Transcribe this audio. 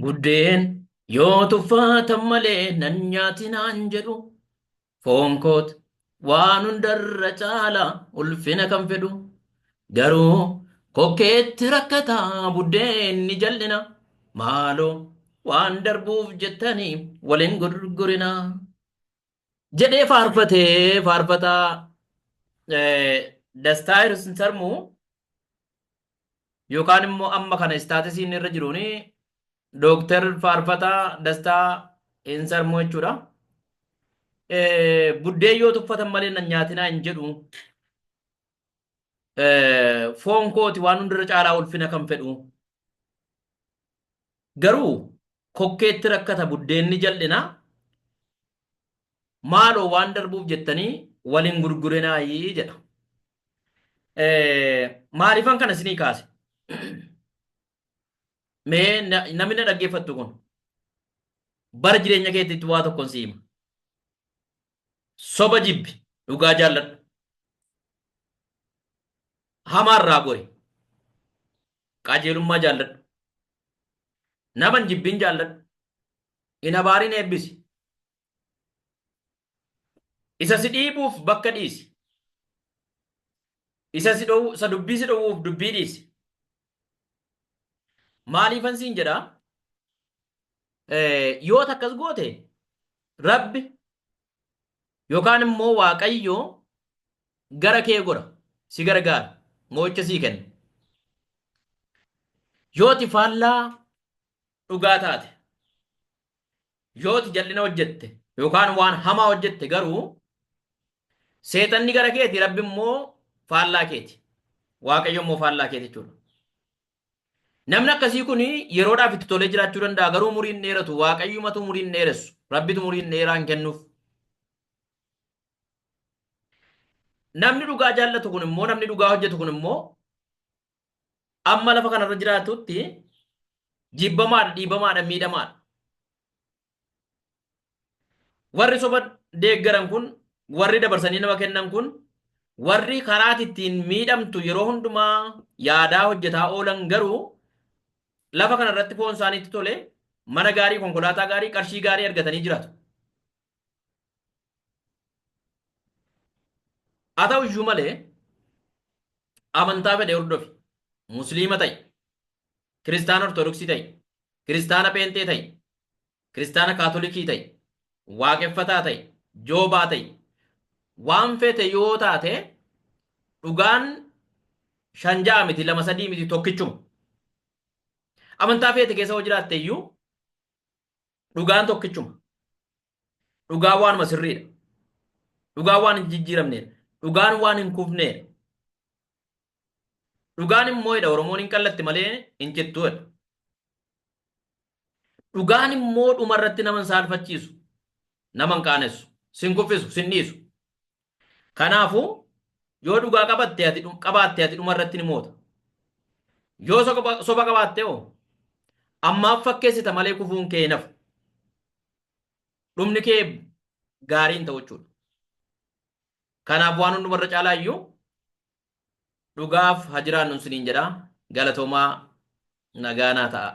Buddeen yoo tuffatan malee nan nyaatinaan jedhu foon kooti waan hundarra caala ulfina kan fedhu garuu kokkeetti rakkata buddeen ni jal'ina maaloo waan darbuuf jettanii waliin gurgurina jedhee faarfatee faarfataa dastaa hir'in sarmuu yookaan immoo amma kana istaatisiin irra jiruuni dooktar faarfataa dastaa hin sarmuu jechuudha. Buddeen yoo tuffatan malee nan nyaatinaa hin jedhu foon kooti waan hundarra caalaa ulfina kan fedhu garuu kokkeetti rakkata buddeenni jal'ina maaloo waan darbuuf jettanii waliin gurgurinaayii jedha. Maaliifan kana isinii kaase? Mee namni na dhaggeeffattu kun bara jireenya keetitti waa tokkoon siima. Soba jibbi dhugaa jaalladhu. Hamaarraa gori qajeelummaa jaalladhu. Naman jibbiin jaalladhu. Ina baariin eebbisi. Isa si dhiibuuf bakka dhiisi. Isa dubbii si dhowwuuf dubbii dhiisi. Maaliifan siin jedhaa? Yoo takkas goote Rabbi yookaan immoo Waaqayyoo gara kee godha si gargaara moo'icha sii kenna. Yooti faallaa dhugaa taate yooti jal'ina hojjette yookaan waan hamaa hojjette garuu seexanni gara keeti Rabbi immoo faallaa keeti Waaqayyo immoo faallaa keeti jechuudha. Namni akkasii kun yeroodhaaf itti tolee jiraachuu danda'a garuu muriin dheeratu Waaqayyumatu muriin dheeressu Rabbitu muriin dheeraan kennuuf. Namni dhugaa jaallatu kun immoo namni dhugaa hojjetu kun immoo amma lafa kanarra jiraatutti jibbamaadha dhiibamaadha miidhamaadha. Warri soba deeggaran kun warri dabarsanii nama kennan kun warri karaati ittiin miidhamtu yeroo hundumaa yaadaa hojjetaa oolan garuu lafa kanarratti foon isaaniitti tole mana gaarii konkolaataa gaarii qarshii gaarii argatanii jiraatu. Haa ta'u iyyuu malee amantaa fedhe hordofi musliima ta'i kiristaana ortodoksii ta'i kiristaana pheenxee ta'i kiristaana kaatolikii ta'i waaqeffataa ta'i joobaa ta'i waan fete yoo taate dhugaan shanjaa miti lama sadii miti tokkichuma. Amantaa fete keessa hoo jiraatte iyyuu dhugaan tokkichuma. Dhugaan waanuma sirriidha. Dhugaan waan hin jijjiiramneedha. Dhugaan waan hin kufneedha. Dhugaan immoo jedha Oromoon hin qallatti malee hin cittuudha. Dhugaan immoo dhumarratti nama hin saalfachiisu, nama hin qaanessu, sin kuffisu, sin dhiisu. Kanaafuu yoo dhugaa qabaatte ati dhumarratti ni moota. Yoo soba qabaatte hoo ammaaf fakkeessita malee kufuun kee nafu. Dhumni kee gaariin ta'u jechuudha. Kanaaf waan hundumarra caalaa iyyuu dhugaaf haa jiraannu isiniin jedha. Galatoomaa nagaanaa ta'a.